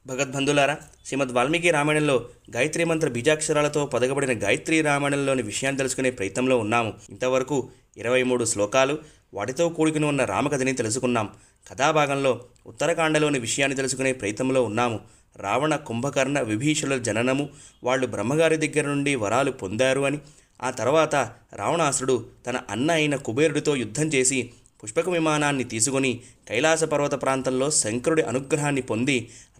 భగద్బంధులారా, శ్రీమద్ వాల్మీకి రామాయణంలో గాయత్రీ మంత్ర బీజాక్షరాలతో పొదగబడిన గాయత్రీ రామాయణంలోని విషయాన్ని తెలుసుకునే ప్రయత్నంలో ఉన్నాము. ఇంతవరకు 23 శ్లోకాలు, వాటితో కూడుకుని ఉన్న రామకథని తెలుసుకున్నాం. కథాభాగంలో ఉత్తరకాండలోని విషయాన్ని తెలుసుకునే ప్రయత్నంలో ఉన్నాము. రావణ, కుంభకర్ణ, విభీషణుల జననము, వాళ్ళు బ్రహ్మగారి దగ్గర నుండి వరాలు పొందారు అని, ఆ తర్వాత రావణాసురుడు తన అన్న అయిన కుబేరుడితో యుద్ధం చేసి పుష్పక విమానాన్ని తీసుకొని కైలాస పర్వత ప్రాంతంలో శంకరుడి అనుగ్రహాన్ని పొంది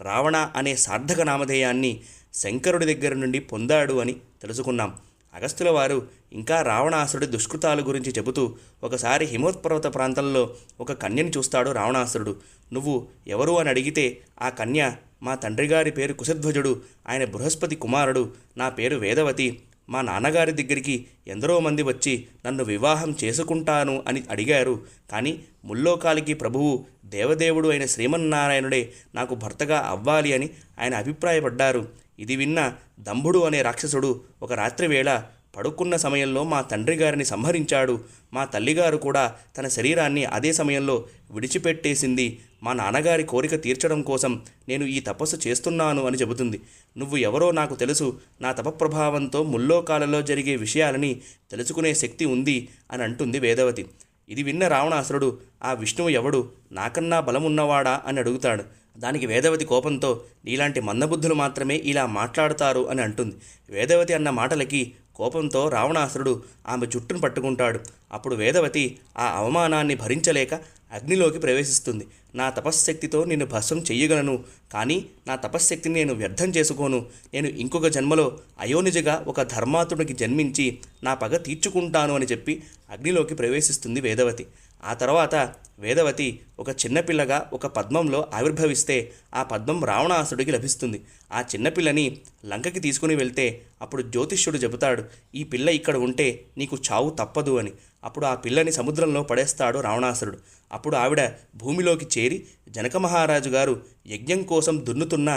రావణ అనే సార్థక నామధేయాన్ని శంకరుడి దగ్గర నుండి పొందాడు అని తెలుసుకున్నాం. అగస్త్యుల వారు ఇంకా రావణాసురుడి దుష్కృతాల గురించి చెబుతూ ఒకసారి హిమోత్పర్వత ప్రాంతంలో ఒక కన్యని చూస్తాడు రావణాసురుడు. నువ్వు ఎవరు అని అడిగితే ఆ కన్య, మా తండ్రిగారి పేరు కుశధ్వజుడు, ఆయన బృహస్పతి కుమారుడు, నా పేరు వేదవతి, మా నాన్నగారి దగ్గరికి ఎందరో మంది వచ్చి నన్ను వివాహం చేసుకుంటాను అని అడిగారు. కానీ ముల్లోకాలకి ప్రభువు దేవదేవుడు అయిన శ్రీమన్నారాయణుడే నాకు భర్తగా అవ్వాలి అని ఆయన అభిప్రాయపడ్డారు. ఇది విన్న దంభుడు అనే రాక్షసుడు ఒక రాత్రివేళ పడుకున్న సమయంలో మా తండ్రి గారిని సంహరించాడు. మా తల్లిగారు కూడా తన శరీరాన్ని అదే సమయంలో విడిచిపెట్టేసింది. మా నాన్నగారి కోరిక తీర్చడం కోసం నేను ఈ తపస్సు చేస్తున్నాను అని చెబుతుంది. నువ్వు ఎవరో నాకు తెలుసు, నా తపప్రభావంతో ముల్లోకాలలో జరిగే విషయాలని తెలుసుకునే శక్తి ఉంది అని అంటుంది వేదవతి. ఇది విన్న రావణాసురుడు, ఆ విష్ణువు ఎవడు, నాకన్నా బలమున్నవాడా అని అడుగుతాడు. దానికి వేదవతి కోపంతో, నీలాంటి మందబుద్ధులు మాత్రమే ఇలా మాట్లాడుతారు అని అంటుంది. వేదవతి అన్న మాటలకి కోపంతో రావణాసురుడు ఆమె జుట్టును పట్టుకుంటాడు. అప్పుడు వేదవతి ఆ అవమానాన్ని భరించలేక అగ్నిలోకి ప్రవేశిస్తుంది. నా తపశ్శక్తితో నిన్ను భస్మం చెయ్యగలను, కానీ నా తపశ్శక్తిని నేను వ్యర్థం చేసుకోను. నేను ఇంకొక జన్మలో అయోనిజగా ఒక ధర్మాతుడికి జన్మించి నా పగ తీర్చుకుంటాను అని చెప్పి అగ్నిలోకి ప్రవేశిస్తుంది వేదవతి. ఆ తర్వాత వేదవతి ఒక చిన్నపిల్లగా ఒక పద్మంలో ఆవిర్భవిస్తే ఆ పద్మం రావణాసుడికి లభిస్తుంది. ఆ చిన్నపిల్లని లంకకి తీసుకుని వెళ్తే అప్పుడు జ్యోతిష్యుడు చెబుతాడు, ఈ పిల్ల ఇక్కడ ఉంటే నీకు చావు తప్పదు అని. అప్పుడు ఆ పిల్లని సముద్రంలో పడేస్తాడు రావణాసురుడు. అప్పుడు ఆవిడ భూమిలోకి చేరి జనక మహారాజు గారు యజ్ఞం కోసం దున్నుతున్న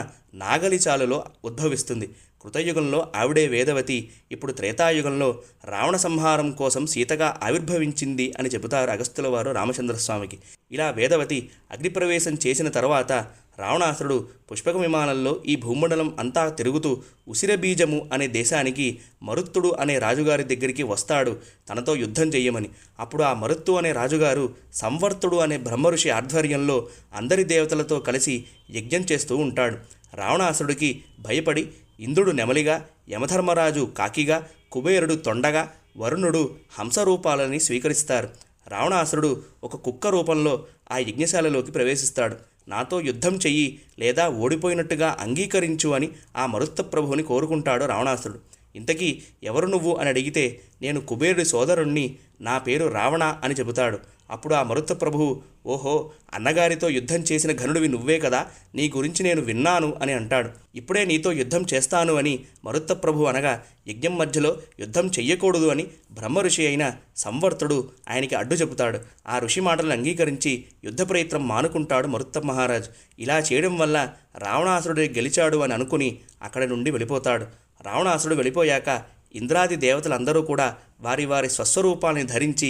నాగలిచాలులో ఉద్భవిస్తుంది. కృతయుగంలో ఆవిడే వేదవతి ఇప్పుడు త్రేతాయుగంలో రావణ సంహారం కోసం సీతగా ఆవిర్భవించింది అని చెబుతారు అగస్త్యుల వారు రామచంద్రస్వామికి. ఇలా వేదవతి అగ్నిప్రవేశం చేసిన తర్వాత రావణాసురుడు పుష్పక విమానంలో ఈ భూమండలం అంతా తిరుగుతూ ఉసిరబీజము అనే దేశానికి మరుత్తుడు అనే రాజుగారి దగ్గరికి వస్తాడు తనతో యుద్ధం చెయ్యమని. అప్పుడు ఆ మరుత్తు అనే రాజుగారు సంవర్తుడు అనే బ్రహ్మఋషి ఆధ్వర్యంలో అందరి దేవతలతో కలిసి యజ్ఞం చేస్తూ ఉంటాడు. రావణాసురుడికి భయపడి ఇంద్రుడు నెమలిగా, యమధర్మరాజు కాకిగా, కుబేరుడు తొండగా, వరుణుడు హంసరూపాలని స్వీకరిస్తారు. రావణాసురుడు ఒక కుక్క రూపంలో ఆ యజ్ఞశాలలోకి ప్రవేశిస్తాడు. నాతో యుద్ధం చెయ్యి లేదా ఓడిపోయినట్టుగా అంగీకరించు అని ఆ మరుత్త ప్రభువుని కోరుకుంటాడు రావణాసురుడు. ఇంతకీ ఎవరు నువ్వు అని అడిగితే నేను కుబేరుడి సోదరుణ్ణి, నా పేరు రావణ అని చెబుతాడు. అప్పుడు ఆ మరుత్త ప్రభువు, ఓహో, అన్నగారితో యుద్ధం చేసిన ఘనుడివి నువ్వే కదా, నీ గురించి నేను విన్నాను అని అంటాడు. ఇప్పుడే నీతో యుద్ధం చేస్తాను అని మరుత్త ప్రభు అనగా యజ్ఞం మధ్యలో యుద్ధం చెయ్యకూడదు అని బ్రహ్మ ఋషి అయిన సంవర్తుడు ఆయనకి అడ్డు చెబుతాడు. ఆ ఋషి మాటలను అంగీకరించి యుద్ధ ప్రయత్నం మానుకుంటాడు మరుత్త మహారాజు. ఇలా చేయడం వల్ల రావణాసురుడు గెలిచాడు అని అనుకుని అక్కడి నుండి వెళ్ళిపోతాడు. రావణాసురుడు వెళ్ళిపోయాక ఇంద్రాది దేవతలందరూ కూడా వారి వారి స్వస్వరూపాన్ని ధరించి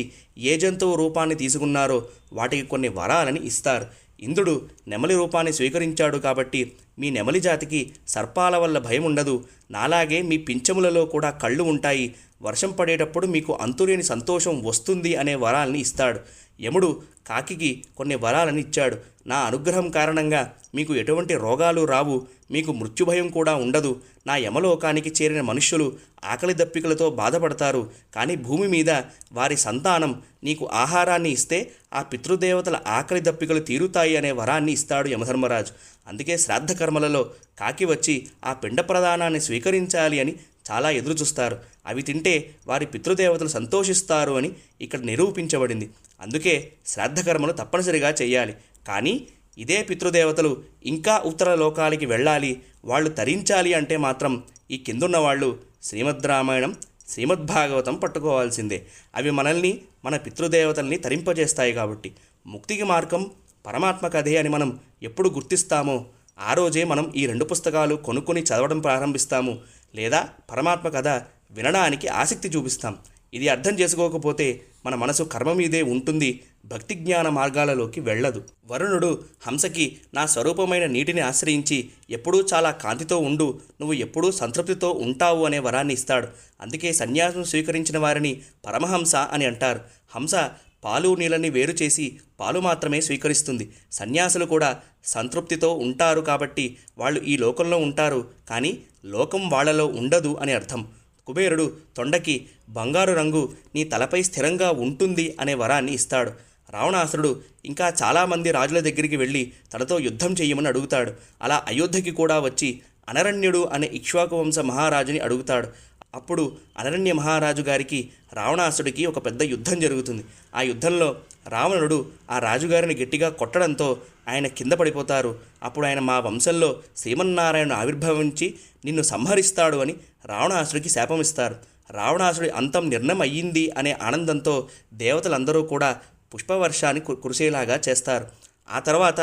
ఏ జంతువు రూపాన్ని తీసుకున్నారో వాటికి కొన్ని వరాలని ఇస్తారు. ఇంద్రుడు నెమలి రూపాన్ని స్వీకరించాడు కాబట్టి మీ నెమలి జాతికి సర్పాల వల్ల భయం ఉండదు, నాలాగే మీ పింఛములలో కూడా కళ్ళు ఉంటాయి, వర్షం పడేటప్పుడు మీకు అంతులేని సంతోషం వస్తుంది అనే వరాలని ఇస్తాడు. యముడు కాకికి కొన్ని వరాలని ఇచ్చాడు. నా అనుగ్రహం కారణంగా మీకు ఎటువంటి రోగాలు రావు, మీకు మృత్యుభయం కూడా ఉండదు. నా యమలోకానికి చేరిన మనుష్యులు ఆకలి దప్పికలతో బాధపడతారు, కానీ భూమి మీద వారి సంతానం నీకు ఆహారాన్ని ఇస్తే ఆ పితృదేవతల ఆకలి దప్పికలు తీరుతాయి అనే వరాన్ని ఇస్తాడు యమధర్మరాజు. అందుకే శ్రాద్ధ కర్మలలో కాకి వచ్చి ఆ పిండ ప్రదానాన్ని స్వీకరించాలి అని చాలా ఎదురుచూస్తారు. అవి తింటే వారి పితృదేవతలు సంతోషిస్తారు అని ఇక్కడ నిరూపించబడింది. అందుకే శ్రాద్ధకర్మలు తప్పనిసరిగా చేయాలి. కానీ ఇదే పితృదేవతలు ఇంకా ఉత్తర లోకాలకి వెళ్ళాలి, వాళ్ళు తరించాలి అంటే మాత్రం ఈ కిందున్న వాళ్ళు శ్రీమద్ రామాయణం, శ్రీమద్భాగవతం పట్టుకోవాల్సిందే. అవి మనల్ని, మన పితృదేవతల్ని తరింపజేస్తాయి. కాబట్టి ముక్తికి మార్గం పరమాత్మ కథే అని మనం ఎప్పుడు గుర్తిస్తామో ఆ రోజే మనం ఈ 2 పుస్తకాలు కొనుక్కొని చదవడం ప్రారంభిస్తాము, లేదా పరమాత్మ కథ వినడానికి ఆసక్తి చూపిస్తాం. ఇది అర్థం చేసుకోకపోతే మన మనసు కర్మ మీదే ఉంటుంది, భక్తి జ్ఞాన మార్గాలలోకి వెళ్ళదు. వరుణుడు హంసకి నా స్వరూపమైన నీటిని ఆశ్రయించి ఎప్పుడూ చాలా కాంతితో ఉండు, నువ్వు ఎప్పుడూ సంతృప్తితో ఉంటావు అనే వరాన్ని ఇస్తాడు. అందుకే సన్యాసం స్వీకరించిన వారిని పరమహంస అని అంటారు. హంస పాలు నీళ్ళని వేరు చేసి పాలు మాత్రమే స్వీకరిస్తుంది. సన్యాసులు కూడా సంతృప్తితో ఉంటారు కాబట్టి వాళ్ళు ఈ లోకంలో ఉంటారు, కానీ లోకం వాళ్ళలో ఉండదు అని అర్థం. కుబేరుడు తొండకి బంగారు రంగు నీ తలపై స్థిరంగా ఉంటుంది అనే వరాన్ని ఇస్తాడు. రావణాసురుడు ఇంకా చాలామంది రాజుల దగ్గరికి వెళ్ళి తనతో యుద్ధం చెయ్యమని అడుగుతాడు. అలా అయోధ్యకి కూడా వచ్చి అనరణ్యుడు అనే ఇక్ష్వాకు వంశ మహారాజుని అడుగుతాడు. అప్పుడు అనరణ్య మహారాజు గారికి రావణాసుడికి ఒక పెద్ద యుద్ధం జరుగుతుంది. ఆ యుద్ధంలో రావణుడు ఆ రాజుగారిని గట్టిగా కొట్టడంతో ఆయన కింద పడిపోతారు. అప్పుడు ఆయన మా వంశంలో శ్రీమన్నారాయణుడు ఆవిర్భవించి నిన్ను సంహరిస్తాడు అని రావణాసుడికి శాపమిస్తారు. రావణాసుడి అంతం నిర్ణయం అయ్యింది అనే ఆనందంతో దేవతలందరూ కూడా పుష్పవర్షాన్ని కురిసేలాగా చేస్తారు. ఆ తర్వాత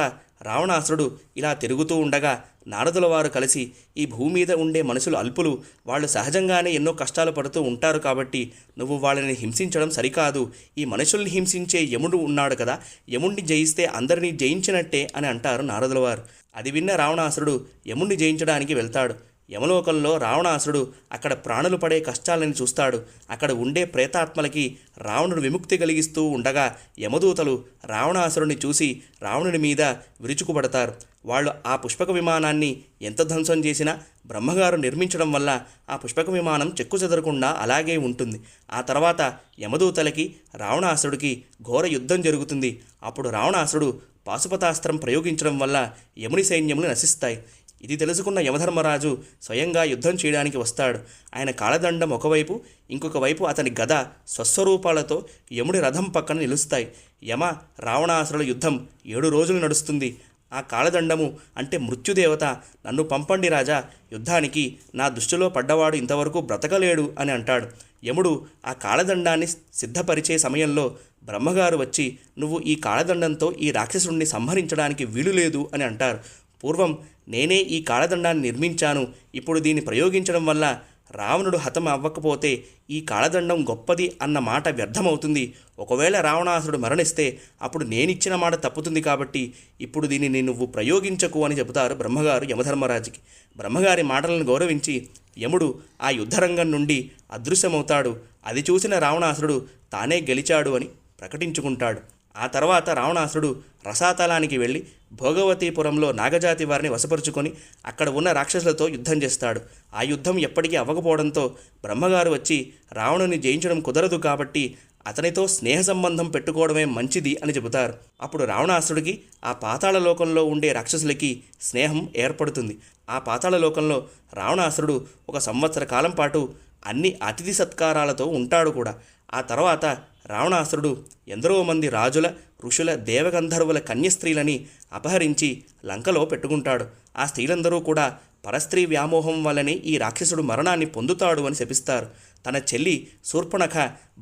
రావణాసురుడు ఇలా తిరుగుతూ ఉండగా నారదుల వారు కలిసి ఈ భూమి మీద ఉండే మనుషులు అల్పులు, వాళ్ళు సహజంగానే ఎన్నో కష్టాలు పడుతూ ఉంటారు కాబట్టి నువ్వు వాళ్ళని హింసించడం సరికాదు. ఈ మనుషుల్ని హింసించే యముడు ఉన్నాడు కదా, యముణ్ణి జయిస్తే అందరినీ జయించినట్టే అని అంటారు నారదుల వారు. అది విన్న రావణాసురుడు యముణ్ణి జయించడానికి వెళ్తాడు. యమలోకంలో రావణాసురుడు అక్కడ ప్రాణులు పడే కష్టాలని చూస్తాడు. అక్కడ ఉండే ప్రేతాత్మలకి రావణుడు విముక్తి కలిగిస్తూ ఉండగా యమదూతలు రావణాసురుడిని చూసి రావణుడి మీద విరుచుకుపడతారు. వాళ్ళు ఆ పుష్పక విమానాన్ని ఎంత ధ్వంసం చేసినా బ్రహ్మగారు నిర్మించడం వల్ల ఆ పుష్పక విమానం చెక్కుచెదరకుండా అలాగే ఉంటుంది. ఆ తర్వాత యమదూతలకి రావణాసురుడికి ఘోర యుద్ధం జరుగుతుంది. అప్పుడు రావణాసురుడు పాశుపతాస్త్రం ప్రయోగించడం వల్ల యముని సైన్యములు నశిస్తాయి. ఇది తెలుసుకున్న యమధర్మరాజు స్వయంగా యుద్ధం చేయడానికి వస్తాడు. ఆయన కాళదండం ఒకవైపు, ఇంకొక వైపు అతని గద స్వస్వరూపాలతో యముడి రథం పక్కన నిలుస్తాయి. యమ రావణాసురుల యుద్ధం 7 రోజులు నడుస్తుంది. ఆ కాళదండము అంటే మృత్యుదేవత నన్ను పంపండి రాజా, యుద్ధానికి నా దృష్టిలో పడ్డవాడు ఇంతవరకు బ్రతకలేడు అని అంటాడు. యముడు ఆ కాళదండాన్ని సిద్ధపరిచే సమయంలో బ్రహ్మగారు వచ్చి నువ్వు ఈ కాళదండంతో ఈ రాక్షసుడిని సంహరించడానికి వీలు లేదు అని అంటారు. పూర్వం నేనే ఈ కాళదండాన్ని నిర్మించాను, ఇప్పుడు దీన్ని ప్రయోగించడం వల్ల రావణుడు హతం అవ్వకపోతే ఈ కాళదండం గొప్పది అన్న మాట వ్యర్థమవుతుంది. ఒకవేళ రావణాసురుడు మరణిస్తే అప్పుడు నేనిచ్చిన మాట తప్పుతుంది, కాబట్టి ఇప్పుడు దీనిని నువ్వు ప్రయోగించకు అని చెబుతారు బ్రహ్మగారు యమధర్మరాజుకి. బ్రహ్మగారి మాటలను గౌరవించి యముడు ఆ యుద్ధరంగం నుండి అదృశ్యమవుతాడు. అది చూసిన రావణాసురుడు తానే గెలిచాడు అని ప్రకటించుకుంటాడు. ఆ తర్వాత రావణాసురుడు రసాతలానికి వెళ్ళి భోగవతీపురంలో నాగజాతి వారిని వశపరుచుకొని అక్కడ ఉన్న రాక్షసులతో యుద్ధం చేస్తాడు. ఆ యుద్ధం ఎప్పటికీ అవ్వకపోవడంతో బ్రహ్మగారు వచ్చి రావణుని జయించడం కుదరదు కాబట్టి అతనితో స్నేహ సంబంధం పెట్టుకోవడమే మంచిది అని చెబుతారు. అప్పుడు రావణాసురుడికి ఆ పాతాళ లోకంలో ఉండే రాక్షసులకి స్నేహం ఏర్పడుతుంది. ఆ పాతాళ లోకంలో రావణాసురుడు 1 సంవత్సర కాలం పాటు అన్ని అతిథి సత్కారాలతో ఉంటాడు కూడా. ఆ తర్వాత రావణాసురుడు ఎందరో మంది రాజుల, ఋషుల, దేవగంధర్వుల కన్యస్త్రీలని అపహరించి లంకలో పెట్టుకుంటాడు. ఆ స్త్రీలందరూ కూడా పరస్త్రీ వ్యామోహం వల్లనే ఈ రాక్షసుడు మరణాన్ని పొందుతాడు అని శపిస్తారు. తన చెల్లి శూర్పణఖ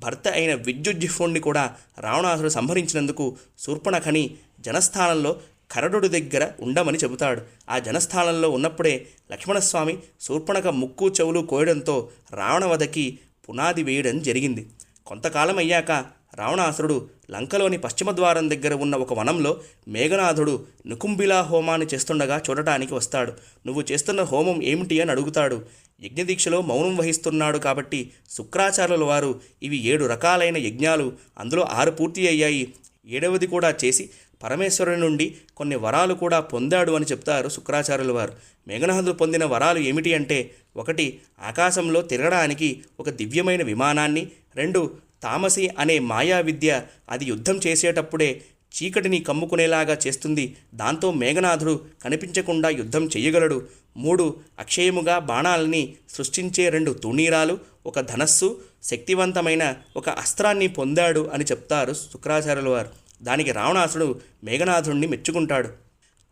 భర్త అయిన విద్యుజ్జిహ్వుణ్ణి కూడా రావణాసురుడు సంహరించినందుకు శూర్పణఖని జనస్థానంలో కరడుడి దగ్గర ఉండమని చెబుతాడు. ఆ జనస్థానంలో ఉన్నప్పుడే లక్ష్మణస్వామి శూర్పణఖ ముక్కు చెవులు కోయడంతో రావణవధకి పునాది వేయడం జరిగింది. కొంతకాలం అయ్యాక రావణాసురుడు లంకలోని పశ్చిమ ద్వారం దగ్గర ఉన్న ఒక వనంలో మేఘనాథుడు నికుంభిలా హోమాన్ని చేస్తుండగా చూడటానికి వస్తాడు. నువ్వు చేస్తున్న హోమం ఏమిటి అని అడుగుతాడు. యజ్ఞదీక్షలో మౌనం వహిస్తున్నాడు కాబట్టి శుక్రాచార్యుల వారు ఇవి 7 రకాలైన యజ్ఞాలు, అందులో 6 పూర్తి అయ్యాయి, 7వది కూడా చేసి పరమేశ్వరుని నుండి కొన్ని వరాలు కూడా పొందాడు అని చెప్తారు శుక్రాచార్యుల వారు. మేఘనాథుడు పొందిన వరాలు ఏమిటి అంటే 1 ఆకాశంలో తిరగడానికి ఒక దివ్యమైన విమానాన్ని, 2 తామసి అనే మాయా విద్య, అది యుద్ధం చేసేటప్పుడే చీకటిని కమ్ముకునేలాగా చేస్తుంది, దాంతో మేఘనాథుడు కనిపించకుండా యుద్ధం చేయగలడు, 3 అక్షయముగా బాణాలని సృష్టించే 2 తూణీరాలు, 1 ధనస్సు, శక్తివంతమైన 1 అస్త్రాన్ని పొందాడు అని చెప్తారు శుక్రాచార్యుల వారు. దానికి రావణాసురుడు మేఘనాథుడిని మెచ్చుకుంటాడు.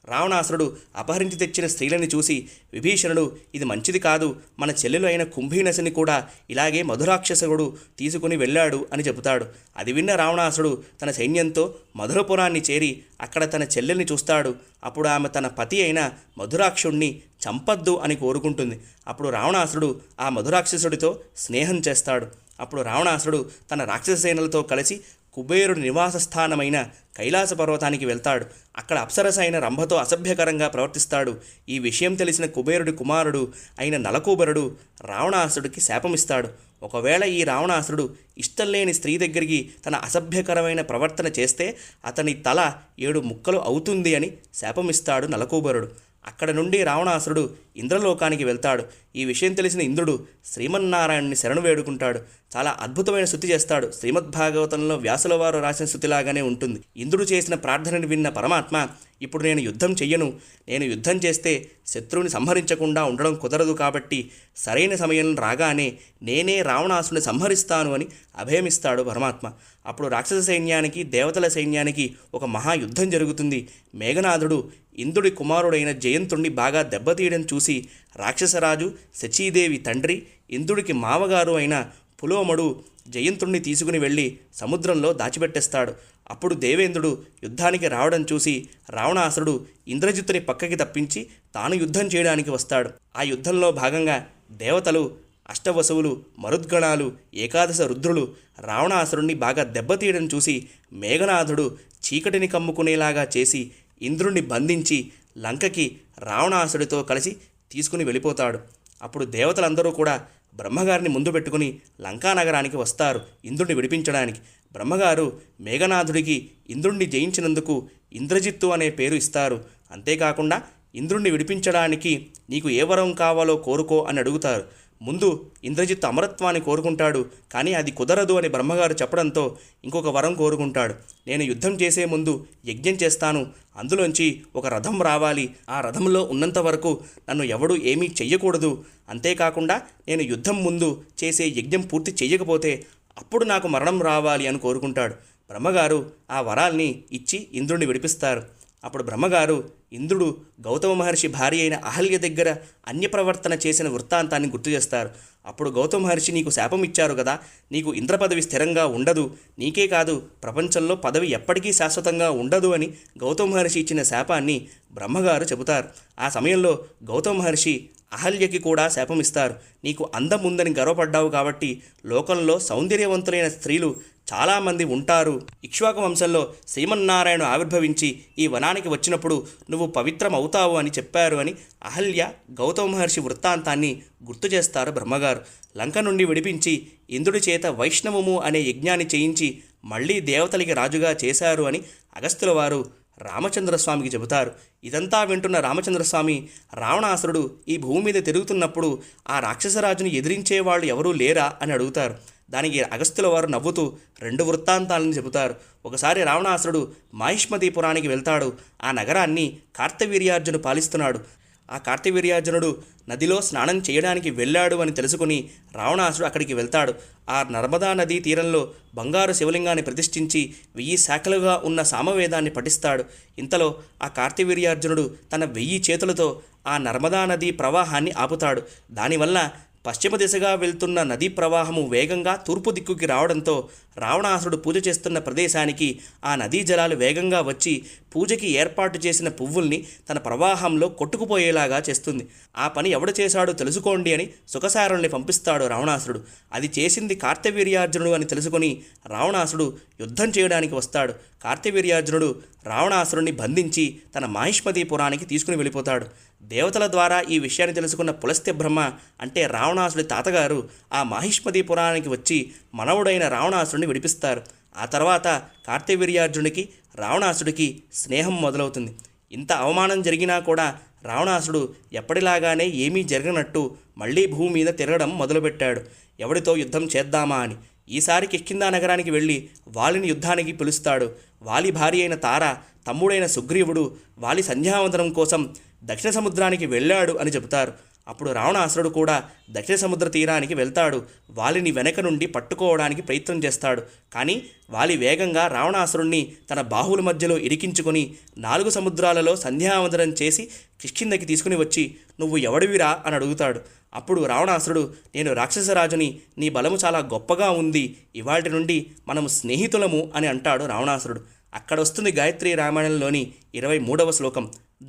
రావణాసురుడు అపహరించి తెచ్చిన స్త్రీలని చూసి విభీషణుడు ఇది మంచిది కాదు, మన చెల్లెలు అయిన కుంభీనసిని కూడా ఇలాగే మధురాక్షసుడు తీసుకుని వెళ్ళాడు అని చెబుతాడు. అది విన్న రావణాసురుడు తన సైన్యంతో మధురపురాన్ని చేరి అక్కడ తన చెల్లెల్ని చూస్తాడు. అప్పుడు ఆమె తన పతి అయిన మధురాక్షుణ్ణి చంపద్దు అని కోరుకుంటుంది. అప్పుడు రావణాసురుడు ఆ మధురాక్షసుడితో స్నేహం చేస్తాడు. అప్పుడు రావణాసురుడు తన రాక్షస సేనలతో కలిసి కుబేరుడి నివాస స్థానమైన కైలాస పర్వతానికి వెళ్తాడు. అక్కడ అప్సరస అయిన రంభతో అసభ్యకరంగా ప్రవర్తిస్తాడు. ఈ విషయం తెలిసిన కుబేరుడి కుమారుడు అయిన నలకూబరుడు రావణాసురుడికి శాపమిస్తాడు. ఒకవేళ ఈ రావణాసురుడు ఇష్టం లేని స్త్రీ దగ్గరికి తన అసభ్యకరమైన ప్రవర్తన చేస్తే అతని తల 7 ముక్కలు అవుతుంది అని శాపమిస్తాడు నలకూబరుడు. అక్కడ నుండి రావణాసురుడు ఇంద్రలోకానికి వెళ్తాడు. ఈ విషయం తెలిసిన ఇంద్రుడు శ్రీమన్నారాయణుని శరణు వేడుకుంటాడు. చాలా అద్భుతమైన స్తుతి చేస్తాడు. శ్రీమద్భాగవతంలో వ్యాసుల వారు రాసిన స్తుతిలాగానే ఉంటుంది. ఇంద్రుడు చేసిన ప్రార్థనని విన్న పరమాత్మ, ఇప్పుడు నేను యుద్ధం చెయ్యను, నేను యుద్ధం చేస్తే శత్రువుని సంహరించకుండా ఉండడం కుదరదు, కాబట్టి సరైన సమయం రాగానే నేనే రావణాసుని సంహరిస్తాను అని అభయమిస్తాడు పరమాత్మ. అప్పుడు రాక్షస సైన్యానికి దేవతల సైన్యానికి ఒక మహాయుద్ధం జరుగుతుంది. మేఘనాథుడు ఇంద్రుడి కుమారుడైన జయంతుణ్ణి బాగా దెబ్బతీయడం చూసి రాక్షసరాజు శచీదేవి తండ్రి ఇంద్రుడికి మామగారు అయిన పులోముడు జయంతుణ్ణి తీసుకుని వెళ్ళి సముద్రంలో దాచిపెట్టేస్తాడు. అప్పుడు దేవేంద్రుడు యుద్ధానికి రావడం చూసి రావణాసురుడు ఇంద్రజిత్తుని పక్కకి తప్పించి తాను యుద్ధం చేయడానికి వస్తాడు. ఆ యుద్ధంలో భాగంగా దేవతలు, అష్టవసువులు, మరుద్గణాలు, ఏకాదశ రుద్రులు రావణాసురుణ్ణి బాగా దెబ్బతీయడం చూసి మేఘనాథుడు చీకటిని కమ్ముకునేలాగా చేసి ఇంద్రుణ్ణి బంధించి లంకకి రావణాసుడితో కలిసి తీసుకుని వెళ్ళిపోతాడు. అప్పుడు దేవతలందరూ కూడా బ్రహ్మగారిని ముందు పెట్టుకుని లంకానగరానికి వస్తారు ఇంద్రుడిని విడిపించడానికి. బ్రహ్మగారు మేఘనాథుడికి ఇంద్రుణ్ణి జయించినందుకు ఇంద్రజిత్తు అనే పేరు ఇస్తారు. అంతేకాకుండా ఇంద్రుణ్ణి విడిపించడానికి నీకు ఏ వరం కావాలో కోరుకో అని అడుగుతారు. ముందు ఇంద్రజిత్తు అమరత్వాన్ని కోరుకుంటాడు. కానీ అది కుదరదు అని బ్రహ్మగారు చెప్పడంతో ఇంకొక వరం కోరుకుంటాడు. నేను యుద్ధం చేసే ముందు యజ్ఞం చేస్తాను, అందులోంచి ఒక రథం రావాలి, ఆ రథంలో ఉన్నంత వరకు నన్ను ఎవడూ ఏమీ చెయ్యకూడదు. అంతేకాకుండా నేను యుద్ధం ముందు చేసే యజ్ఞం పూర్తి చెయ్యకపోతే అప్పుడు నాకు మరణం రావాలి అని కోరుకుంటాడు. బ్రహ్మగారు ఆ వరాల్ని ఇచ్చి ఇంద్రుడిని విడిపిస్తారు. అప్పుడు బ్రహ్మగారు ఇంద్రుడు గౌతమ మహర్షి భార్య అయిన అహల్య దగ్గర అన్యప్రవర్తన చేసిన వృత్తాంతాన్ని గుర్తు చేస్తారు. అప్పుడు గౌతమ మహర్షి, నీకు శాపం ఇచ్చారు కదా, నీకు ఇంద్ర పదవి స్థిరంగా ఉండదు, నీకే కాదు ప్రపంచంలో పదవి ఎప్పటికీ శాశ్వతంగా ఉండదు అని గౌతమ మహర్షి ఇచ్చిన శాపాన్ని బ్రహ్మగారు చెబుతారు. ఆ సమయంలో గౌతమ మహర్షి అహల్యకి కూడా శాపమిస్తారు. నీకు అందం ఉందని గర్వపడ్డావు కాబట్టి లోకంలో సౌందర్యవంతులైన స్త్రీలు చాలామంది ఉంటారు. ఇక్ష్వాకు వంశంలో శ్రీమన్నారాయణ ఆవిర్భవించి ఈ వనానికి వచ్చినప్పుడు నువ్వు పవిత్రం అవుతావు అని చెప్పారు అని అహల్య గౌతమ మహర్షి వృత్తాంతాన్ని గుర్తు చేస్తారు బ్రహ్మగారు. లంక నుండి విడిపించి ఇంద్రుడి చేత వైష్ణవము అనే యజ్ఞాన్ని చేయించి మళ్ళీ దేవతలకి రాజుగా చేశారు అని అగస్త్యుల వారు రామచంద్రస్వామికి చెబుతారు. ఇదంతా వింటున్న రామచంద్రస్వామి, రావణాసురుడు ఈ భూమి మీద తిరుగుతున్నప్పుడు ఆ రాక్షసరాజుని ఎదిరించేవాళ్ళు ఎవరూ లేరా అని అడుగుతారు. దానికి అగస్త్యుల వారు నవ్వుతూ 2 వృత్తాంతాలను చెబుతారు. ఒకసారి రావణాసురుడు మాహిష్మతీపురానికి వెళ్తాడు. ఆ నగరాన్ని కార్తవీర్యార్జును పాలిస్తున్నాడు. ఆ కార్తవీర్యార్జునుడు నదిలో స్నానం చేయడానికి వెళ్ళాడు అని తెలుసుకుని రావణాసుడు అక్కడికి వెళ్తాడు. ఆ నర్మదా నదీ తీరంలో బంగారు శివలింగాన్ని ప్రతిష్ఠించి 1000 శాఖలుగా ఉన్న సామవేదాన్ని పఠిస్తాడు. ఇంతలో ఆ కార్తవీర్యార్జునుడు తన 1000 చేతులతో ఆ నర్మదా నదీ ప్రవాహాన్ని ఆపుతాడు. దానివల్ల పశ్చిమ దిశగా వెళ్తున్న నదీ ప్రవాహము వేగంగా తూర్పు దిక్కుకి రావడంతో రావణాసురుడు పూజ చేస్తున్న ప్రదేశానికి ఆ నదీ జలాలు వేగంగా వచ్చి పూజకి ఏర్పాటు చేసిన పువ్వుల్ని తన ప్రవాహంలో కొట్టుకుపోయేలాగా చేస్తుంది. ఆ పని ఎవడు చేశాడో తెలుసుకోండి అని సుఖసారుల్ని పంపిస్తాడు రావణాసురుడు. అది చేసింది కార్తవీర్యార్జునుడు అని తెలుసుకొని రావణాసురుడు యుద్ధం చేయడానికి వస్తాడు. కార్తవీర్యార్జునుడు రావణాసురుడిని బంధించి తన మాహిష్మతీపురానికి తీసుకుని వెళ్ళిపోతాడు. దేవతల ద్వారా ఈ విషయాన్ని తెలుసుకున్న పులస్త్య బ్రహ్మ అంటే రావణాసుడి తాతగారు ఆ మాహిష్మతీపురానికి వచ్చి మనవుడైన రావణాసుడిని విడిపిస్తారు. ఆ తర్వాత కార్తవీర్యార్జునుడికి రావణాసుడికి స్నేహం మొదలవుతుంది. ఇంత అవమానం జరిగినా కూడా రావణాసుడు ఎప్పటిలాగానే ఏమీ జరగనట్టు మళ్ళీ భూమి మీద తిరగడం మొదలుపెట్టాడు. ఎవడితో యుద్ధం చేద్దామా అని. ఈసారి కిష్కిందా నగరానికి వెళ్ళి వాలిని యుద్ధానికి పిలుస్తాడు. వాలి భార్య అయిన తార, తమ్ముడైన సుగ్రీవుడు వాలి సంధ్యావందనం కోసం దక్షిణ సముద్రానికి వెళ్ళాడు అని చెబుతారు. అప్పుడు రావణాసురుడు కూడా దక్షిణ సముద్ర తీరానికి వెళ్తాడు. వాలిని వెనక నుండి పట్టుకోవడానికి ప్రయత్నం చేస్తాడు. కానీ వాలి వేగంగా రావణాసురుణ్ణి తన బాహువుల మధ్యలో ఇరికించుకొని 4 సముద్రాలలో సంధ్యావందనం చేసి కిష్కిందకి తీసుకుని వచ్చి, నువ్వు ఎవడివిరా అని అడుగుతాడు. అప్పుడు రావణాసురుడు, నేను రాక్షసరాజుని, నీ బలము చాలా గొప్పగా ఉంది, ఇవాటి నుండి మనము స్నేహితులము అని అంటాడు రావణాసురుడు. అక్కడ వస్తుంది గాయత్రీ రామాయణంలోని 23వ శ్లోకం.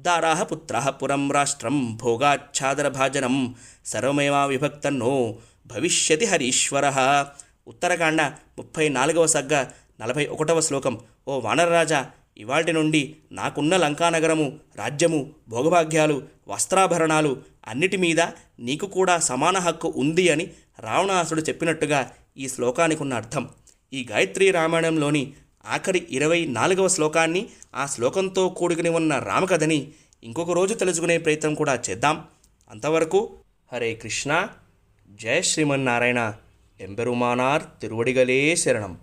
దారాహ పుత్రః పురం రాష్ట్రం భోగాచ్ఛాదర భాజనం సర్వమేవా విభక్తన్నో భవిష్యతి హరీశ్వరః ఉత్తరకాండ 34వ సర్గ 41వ శ్లోకం. ఓ వానరరాజా, ఇవాల్టి నుండి నాకున్న లంకానగరము, రాజ్యము, భోగభాగ్యాలు, వస్త్రాభరణాలు అన్నిటి మీద నీకు కూడా సమాన హక్కు ఉంది అని రావణాసుడు చెప్పినట్టుగా ఈ శ్లోకానికి ఉన్న అర్థం. ఈ గాయత్రీ రామాయణంలోని ఆఖరి 24వ శ్లోకాన్ని, ఆ శ్లోకంతో కూడుకుని ఉన్న రామకథని ఇంకొక రోజు తెలుసుకునే ప్రయత్నం కూడా చేద్దాం. అంతవరకు హరే కృష్ణ, జయ శ్రీమన్నారాయణ, ఎంబెరుమానార్ తిరువడిగలే శరణం.